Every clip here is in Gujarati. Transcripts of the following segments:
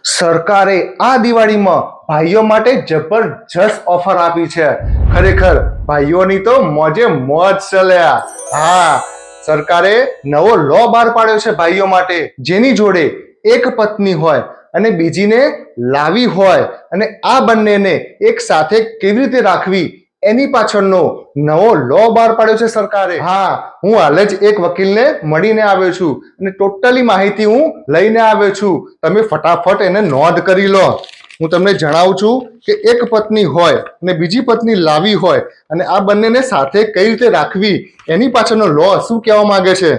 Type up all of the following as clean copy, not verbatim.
સરકારે આ દિવાળીમાં ભાઈઓ માટે જબરજસ્ત ઓફર આપી છે. ખરેખર ભાઈઓની તો મોજે મોજ ચાલ્યા. હા, સરકારે નવો લો બહાર પાડ્યો છે ભાઈઓ માટે, જેની જોડે એક પત્ની હોય અને બીજીને લાવી હોય અને આ બંનેને એક સાથે કેવી રીતે રાખવી એની પાછળનો નવો લો બહાર પાડ્યો છે સરકારે. હા, હું હાલ જ એક વકીલને મળીને આવ્યો છું અને ટોટલી માહિતી હું લઈને આવ્યો છું. તમે ફટાફટ એને નોંધ કરી લો. હું તમને જણાવું છું કે એક પત્ની હોય અને બીજી પત્ની લાવી હોય અને આ બંનેને સાથે કઈ રીતે રાખવી એની પાછળનો લો શું કહેવા માંગે છે.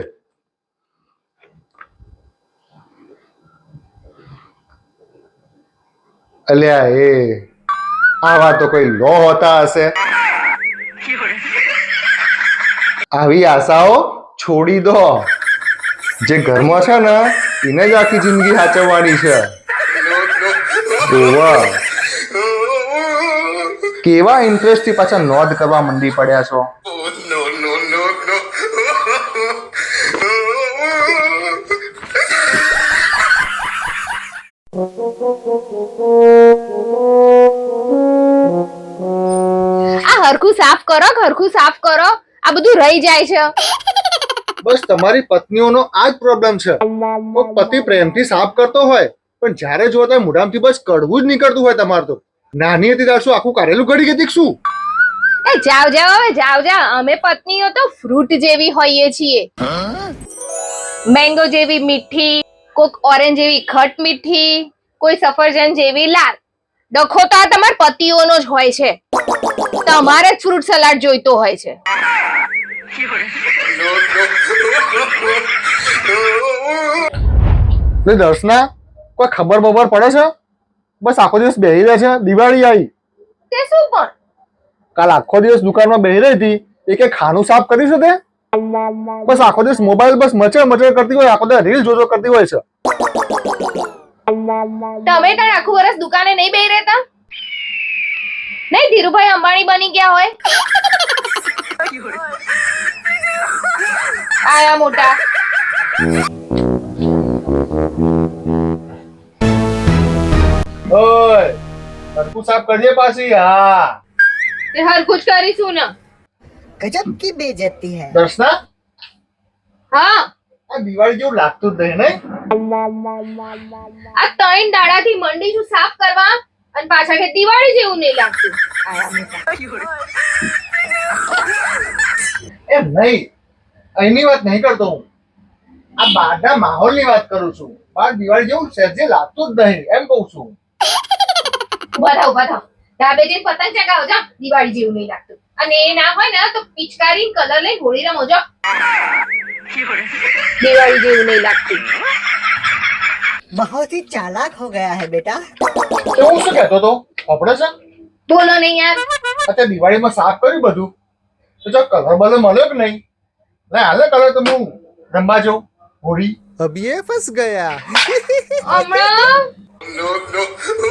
અલ્યા એ આવા તો કોઈ લો હોતા હશે. આવી આશાઓ છોડી દો. જે ઘરમાં છે ને એને જ આખી જિંદગી સાચવવાની છે. કેવા ઇન્ટરેસ્ટ થી પાછા નોંધ કરવા મંડી પડ્યા છો. આ હરખું સાફ કરો, હરખું સાફ કરો. આ બધું રહી જાય છે. બસ તમારી પત્નીઓનો આ જ પ્રોબ્લેમ છે. કોક પતિ પ્રેમથી સાફ કરતો હોય પણ જ્યારે જો તો મોઢામાંથી બસ કડવું જ નીકળતું હોય. તમારે તો નાની હતી ત્યારે શું આખું કાઢેલું ઘડી ગઈ શું? એ જાવ જાવ હવે જાવ જાવ. અમે પત્નીઓ તો ફ્રૂટ જેવી હોઈએ છીએ. મેંગો જેવી મીઠી, કોક ઓરેન્જ જેવી ખટ મીઠી, કોઈ સફરજન જેવી લાલ. ડખો તો આ તમારા પતિઓનો જ હોય છે. તમારે જ ફ્રૂટ સલાડ જોઈતો હોય છે. દર્શના, કોઈ ખબર બબર પડે છે? બસ આખો દિવસ બેહી રહે છે. દિવાળી આવી તે શું પણ કાલ આખો દિવસ દુકાનમાં બેહી રહી હતી. એક ખાનું સાફ કરી છે તે બસ આખો દિવસ મોબાઈલ બસ મચર મચર કરતી હોય. આખો દિવસ રીલ જોજો કરતી હોય છે. તમે તાર આખું વર્ષ દુકાને નહીં બેહી રહેતા? નહીં ધીરુભાઈ અંબાણી બની ગયા હોય? આયા મોટા. ઓય હરખું સાફ કરજે પાછી. હા, તે હરખું જ કરીશું ને. गजब की बेइज्जती है। દર્શના, હા, આ દિવાળી જેવું લાગતું જ નહીં. આ 3 દાડાથી મંડી છું સાફ કરવા અને પાછા કે દિવાળી જેવું નહીં લાગતું. આયા મોટા. એમ નહીં, અહીંની વાત નહીં કરતો હું. આ બહારના માહોલની વાત કરું છું. બહાર દિવાળી જેવું સહેજે લાગતું જ નહીં એમ કહું છું. ઉભા થાવ. ધાબે જઈને પતંગ ચગાવો જા. દિવાળી જેવું નહીં લાગતું. અને એ ના હોય ને તો પિચકારી કલર લઈને હોળી રમો જો. દિવાળી જેવું નહીં લાગતું. बहुत ही चालाक हो गया है बेटा। તો હું શું કહેતો હતો આપણે છે બોલો નહીં યાર. અત્યારે દિવાળીમાં સાફ કર્યું બધું તો જો કલર બલર મળ્યો કે નહીં? ના હાલે કલર તો હું રમવા જાઉં હોળી. अब ये फंस गया। હમણાં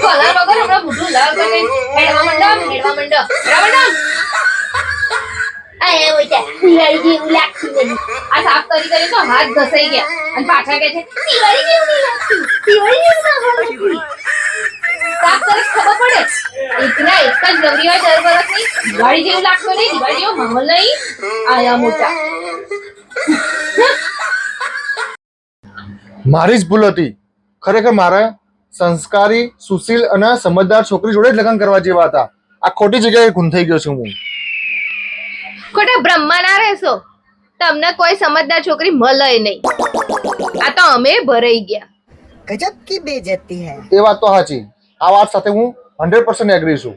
કલર વગર હમણાં બુઢું લાલ કરીને હેડવા મંડો. આ એ ઓય દિવાળી જેવું લાગતું નહીં. આ સાફ કરી તો હાથ ઘસાઈ ગયા અને પાછા કહે છે દિવાળી જેવું નહીં લાગતું. દિવાળી જેવું ના હોય. સાફ કરે ખબર પડે. એકના એક જ ગૌરી હોય 10 વર્ષની. દિવાળી જેવું લાગતું નહીં, દિવાળી જેવો માહોલ નહીં. આયા મોટા. મારી જ ભૂલ હતી. ખરેખર મારે સંસ્કારી, સુશીલ અને સમજદાર છોકરી જોડે જ લગ્ન કરવા જેવા હતા. આ ખોટી જગ્યાએ ગૂંથાઈ ગયો છું હું. ખોટા બ્રહ્મા ના રહેશો. તમને કોઈ સમજદાર છોકરી મળે નહીં. આ તો અમે ભરાઈ ગયા. गजब की बेइज्जती है। એ વાત તો સાચી. આ વાત સાથે હું 100% એગ્રી છું.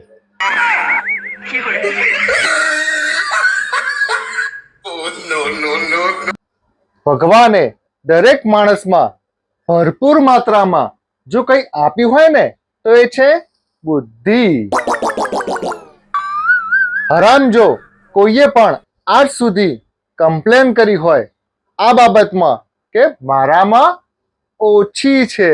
ભગવાને દરેક માણસમાં ભરપૂર માત્રામાં જો કંઈ આપ્યું હોય ને તો એ છે બુદ્ધિ. હરામ જો કોઈએ પણ આજ સુધી કમ્પ્લેન કરી હોય આ બાબતમાં કે મારામાં ઓછી છે,